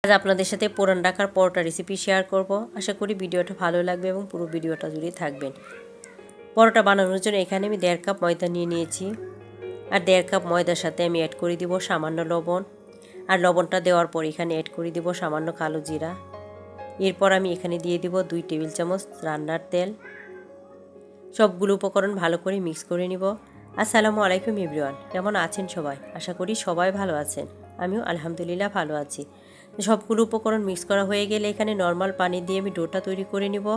আজ আপনাদের সাথে পুরান ঢাকার পরোটা রেসিপি শেয়ার করব। আশা করি ভিডিওটা ভালো লাগবে এবং পুরো ভিডিওটা জুড়ে থাকবেন। পরোটা বানানোর জন্য এখানে আমি 1.5 কাপ ময়দা নিয়ে নিয়েছি। আর 1.5 কাপ ময়দার সাথে আমি অ্যাড করে দিব সামান্য লবণ। আর লবণটা দেওয়ার পর এখানে অ্যাড করে দিব সামান্য কালো জিরা। এরপর আমি এখানে দিয়ে দিব 2 টেবিল চামচ রান্নার তেল। সবগুলো উপকরণ ভালো করে মিক্স করে নিব। আসসালামু আলাইকুম এভরিওয়ান, কেমন আছেন সবাই? আশা করি সবাই ভালো আছেন। আমিও আলহামদুলিল্লাহ ভালো আছি। সবগুলো উপকরণ মিক্স করা হয়ে গেলে এখানে নর্মাল পানি দিয়ে আমি ডোটা তৈরি করে নিব।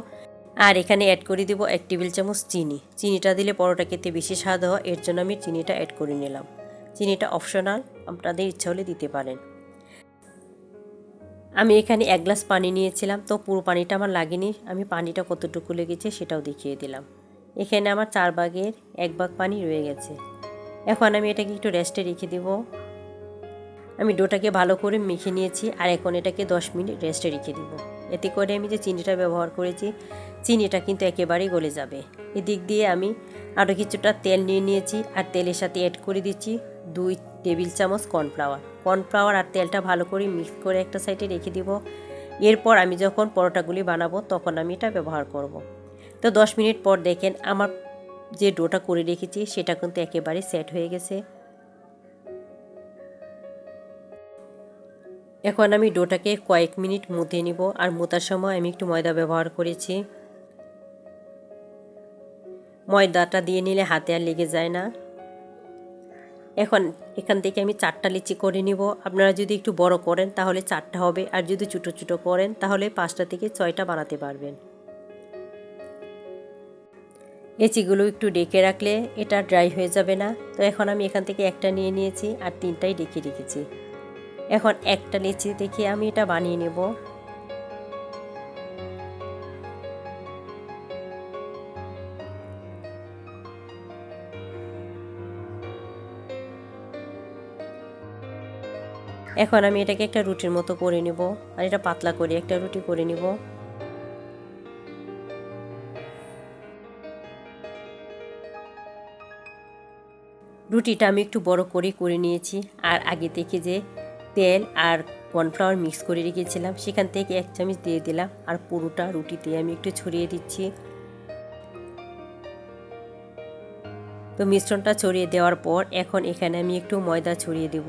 আর এখানে অ্যাড করে দিব 1 টেবিল চামচ চিনি। চিনিটা দিলে পরোটা খেতে বেশি স্বাদ হয়, এর জন্য আমি চিনিটা অ্যাড করে নিলাম। চিনিটা অপশনাল, আপনাদের ইচ্ছা হলে দিতে পারেন। আমি এখানে 1 গ্লাস পানি নিয়েছিলাম, তো পুরো পানিটা আমার লাগেনি। আমি পানিটা কতটুকু লেগেছে সেটাও দেখিয়ে দিলাম। এখানে আমার 4 ভাগের 1 ভাগ পানি রয়ে গেছে। এখন আমি এটাকে একটু রেস্টে রেখে দেব। আমি ডোটাকে ভালো করে মেখে নিয়েছি আর এখন এটাকে 10 মিনিট রেস্টে রেখে দিব। এতে করে আমি যে চিনিটা ব্যবহার করেছি চিনিটা কিন্তু একেবারেই গলে যাবে। এদিক দিয়ে আমি আরও কিছুটা তেল নিয়ে নিয়েছি আর তেলের সাথে অ্যাড করে দিচ্ছি 2 টেবিল চামচ কর্নফ্লাওয়ার আর তেলটা ভালো করে মিক্স করে একটা সাইডে রেখে দিব। এরপর আমি যখন পরোটাগুলি বানাবো তখন আমি এটা ব্যবহার করব। তো 10 মিনিট পর দেখেন আমার যে ডোটা করে রেখেছি সেটা কিন্তু একেবারে সেট হয়ে গেছে। এখন আমি ডোটাকে কয়েক মিনিট মুথে নিব। আর মুথার সময় আমি একটু ময়দা ব্যবহার করেছি। ময়দাটা দিয়ে নিলে হাতে আর লেগে যায় না। এখান থেকে আমি 4টা লিচি করে নিব। আপনারা যদি একটু বড় করেন তাহলে 4টা হবে, আর যদি ছোটো ছোটো করেন তাহলে 5টা থেকে 6টা বানাতে পারবেন। লিচিগুলো একটু ডেকে রাখলে এটা ড্রাই হয়ে যাবে না। তো এখন আমি এখান থেকে একটা নিয়ে নিয়েছি আর 3টাই ডেকে রেখেছি। এখন একটা লিচি দেখে আমি এটা বানিয়ে নেব। এখন আমি এটাকে একটা রুটির মতো করে নেব আর এটা পাতলা করে একটা রুটি করে নেব। রুটিটা আমি একটু বড় করে নিয়েছি। আর আগে থেকে যে তেল আর কর্নফ্লাওয়ার মিক্স করে রেখেছিলাম সেখান থেকে 1 চামচ দিয়ে দিলাম আর পুরোটা রুটিতে আমি একটু ছড়িয়ে দিচ্ছি। তো মিশ্রণটা ছড়িয়ে দেওয়ার পর এখন এখানে আমি একটু ময়দা ছড়িয়ে দেব।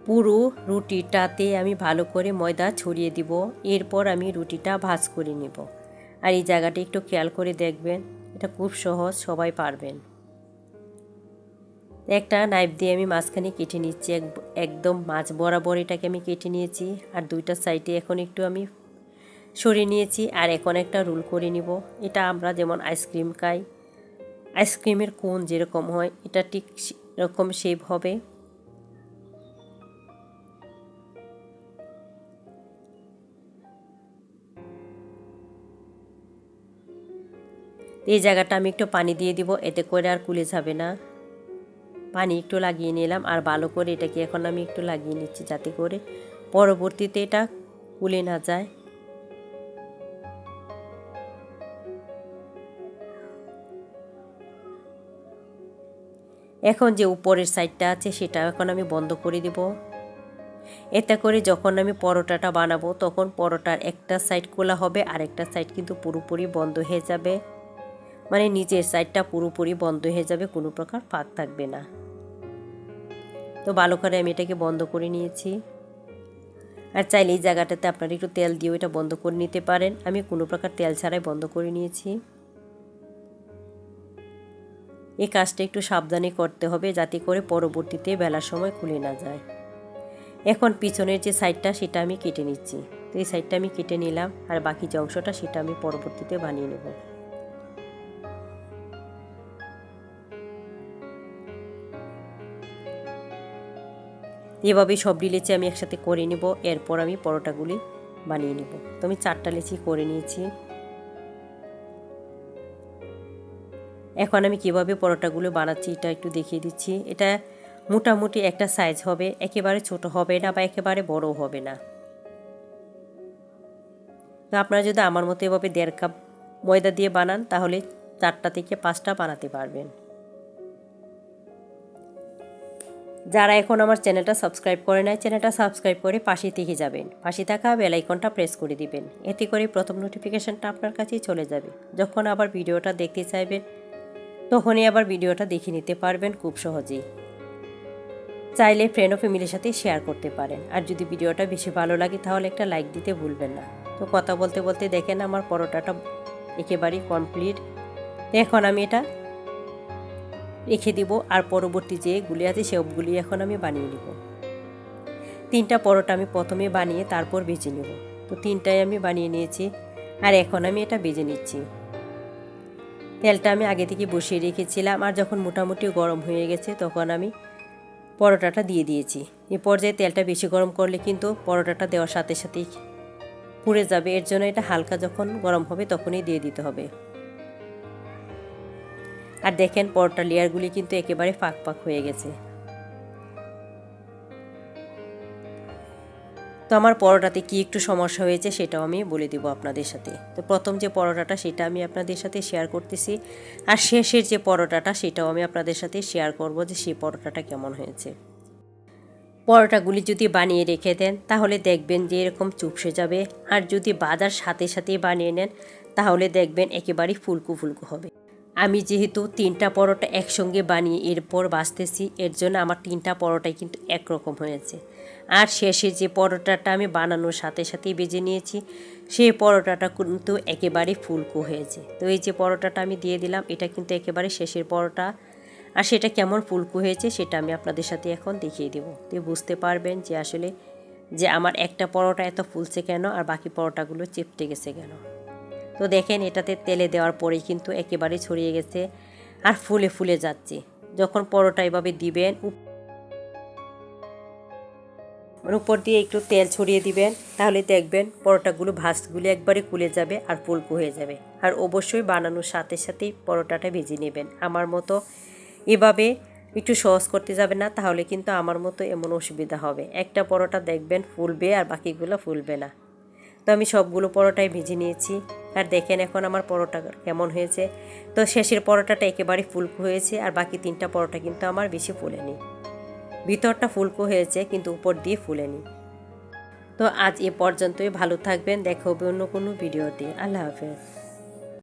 পুরো রুটিটাতে আমি ভালো করে ময়দা ছড়িয়ে দিব। এরপর আমি রুটিটা ভাঁজ করে নেব। আর এই জায়গাটা একটু খেয়াল করে দেখবেন, এটা খুব সহজ, সবাই পারবেন। একটা নাইফ দিয়ে আমি মাঝখানে কেটে নিচ্ছি, একদম মাছ বরাবর এটাকে আমি কেটে নিয়েছি। আর 2টা সাইডে এখন একটু আমি সরিয়ে নিয়েছি। আর এখন একটা রোল করে নিব। এটা আমরা যেমন আইসক্রিম খাই, আইসক্রিমের কোন যেরকম হয় এটা ঠিক এরকম শেপ হবে। এই জায়গাটা আমি একটু পানি দিয়ে দিব, এতে করে আর খুলে যাবে না। পানি একটু লাগিয়ে নিলাম আর ভালো করে এটাকে এখন আমি একটু লাগিয়ে নিচ্ছি যাতে করে পরবর্তীতে এটা খুলে না যায়। এখন যে উপরের সাইডটা আছে সেটা এখন আমি বন্ধ করে দিব। এতে করে যখন আমি পরোটাটা বানাবো তখন পরোটার একটা সাইড খোলা হবে আর একটা সাইড কিন্তু পুরোপুরি বন্ধ হয়ে যাবে। মানে নিচের সাইডটা পুরোপুরি বন্ধ হয়ে যাবে, কোনো প্রকার ফাঁক থাকবে না। তো ভালো করে আমি এটাকে বন্ধ করে নিয়েছি। আর চাইলে এই জায়গাটাতে আপনারা একটু তেল দিয়েও এটা বন্ধ করে নিতে পারেন। আমি কোনো প্রকার তেল ছাড়াই বন্ধ করে নিয়েছি। এই কাজটা একটু সাবধানে করতে হবে যাতে করে পরবর্তীতে বেলার সময় খুলে না যায়। এখন পিছনের যে সাইডটা সেটা আমি কেটে নিচ্ছি। তো এই সাইডটা আমি কেটে নিলাম আর বাকি যে অংশটা সেটা আমি পরবর্তীতে বানিয়ে নেব। এভাবেই সব লিচি আমি একসাথে করে নেব। এরপর আমি পরোটাগুলি বানিয়ে নেব। তো আমি 4টা লিচি করে নিয়েছি। এখন আমি কিভাবে পরোটাগুলো বানাচ্ছি এটা একটু দেখিয়ে দিচ্ছি। এটা মোটামুটি একটা সাইজ হবে, একেবারে ছোট হবে না বা একেবারে বড় হবে না। তো আপনারা যদি আমার মতো এভাবে 1.5 কাপ ময়দা দিয়ে বানান তাহলে 4টা থেকে 5টা বানাতে পারবেন। যারা এখন আমার চ্যানেলটা সাবস্ক্রাইব করে নাই, চ্যানেলটা সাবস্ক্রাইব করে পাশে থেকে যাবেন, পাশে থাকা বেল আইকনটা প্রেস করে দিবেন। এতে করে প্রথম নোটিফিকেশনটা আপনার কাছেই চলে যাবে। যখন আবার ভিডিওটা দেখতে চাইবেন তখনই আবার ভিডিওটা দেখে নিতে পারবেন খুব সহজেই। চাইলে ফ্রেন্ড ও ফ্যামিলির সাথে শেয়ার করতে পারেন। আর যদি ভিডিওটা বেশি ভালো লাগে তাহলে একটা লাইক দিতে ভুলবেন না। তো কথা বলতে বলতে দেখেন আমার পরোটাটা একেবারেই কমপ্লিট। তো এখন আমি এটা রেখে দিব, আর পরবর্তী যে গুলি আছে সবগুলি এখন আমি বানিয়ে নিব। 3টা পরোটা আমি প্রথমে বানিয়ে তারপর ভেজে নেব। তো 3টাই আমি বানিয়ে নিয়েছি, আর এখন আমি এটা ভেজে নিচ্ছি। তেলটা আমি আগে থেকে বসিয়ে রেখেছিলাম, আর যখন মোটামুটি গরম হয়ে গেছে তখন আমি পরোটাটা দিয়ে দিয়েছি। এই পর্যায়ে তেলটা বেশি গরম করলে কিন্তু পরোটাটা দেওয়ার সাথে সাথেই পুড়ে যাবে, এর জন্য এটা হালকা যখন গরম হবে তখনই দিয়ে দিতে হবে। আর দেখেন পরোটা লেয়ারগুলি কিন্তু একেবারে ফাঁক ফাঁক হয়ে গেছে। তো আমার পরোটাতে কি একটু সমস্যা হয়েছে সেটাও আমি বলে দিব আপনাদের সাথে। তো প্রথম যে পরোটাটা সেটা আমি আপনাদের সাথে শেয়ার করতেছি, আর শেষের যে পরোটাটা সেটাও আমি আপনাদের সাথে শেয়ার করব যে সেই পরোটাটা কেমন হয়েছে। পরোটাগুলি যদি বানিয়ে রেখে দেন তাহলে দেখবেন যে এরকম চুপসে যাবে, আর যদি বাজার সাথে সাথেই বানিয়ে নেন তাহলে দেখবেন একেবারেই ফুলকো ফুলকো হবে। আমি যেহেতু 3টা পরোটা একসঙ্গে বানিয়ে এরপর বাছতেছি, এর জন্য আমার 3টা পরোটাই কিন্তু একরকম হয়েছে। আর শেষে যে পরোটাটা আমি বানানোর সাথে সাথেই ভেজে নিয়েছি সেই পরোটাটা কিন্তু একেবারে ফুলকো হয়েছে। তো এই যে পরোটাটা আমি দিয়ে দিলাম এটা কিন্তু একেবারে শেষের পরোটা, আর সেটা কেমন ফুলকো হয়েছে সেটা আমি আপনাদের সাথে এখন দেখিয়ে দেবো। তো বুঝতে পারবেন যে আসলে যে আমার একটা পরোটা এত ফুলছে কেন আর বাকি পরোটাগুলো চেপটে গেছে কেন। তো দেখেন এটাতে তেলে দেওয়ার পরেই কিন্তু একেবারে ছড়িয়ে গেছে আর ফুলে ফুলে যাচ্ছে। যখন পরোটা এভাবে দিবেন উপর দিয়ে একটু তেল ছড়িয়ে দিবেন, তাহলে দেখবেন পরোটাগুলো ভাঁজগুলো একবারে খুলে যাবে আর ফুলকো হয়ে যাবে। আর অবশ্যই বানানোর সাথে সাথেই পরোটাটা ভেজে নেবেন। আমার মতো এভাবে একটু সহজ করতে যাবে না, তাহলে কিন্তু আমার মতো এমন অসুবিধা হবে। একটা পরোটা দেখবেন ফুলবে আর বাকিগুলো ফুলবে না। তো আমি সবগুলো পরোটাই ভেজে নিয়েছি, আর দেখেন এখন আমার পরোটা কেমন হয়েছে। তো শেষের পরোটাটা একেবারে ফুলকো হয়েছে, আর বাকি 3টা পরোটা কিন্তু আমার বেশি ফুলেনি। ভিতরটা ফুলকো হয়েছে কিন্তু উপর দিয়ে ফুলেনি। তো আজ এ পর্যন্তই, ভালো থাকবেন, দেখা হবে অন্য কোনো ভিডিওতে। আল্লাহ হাফেজ।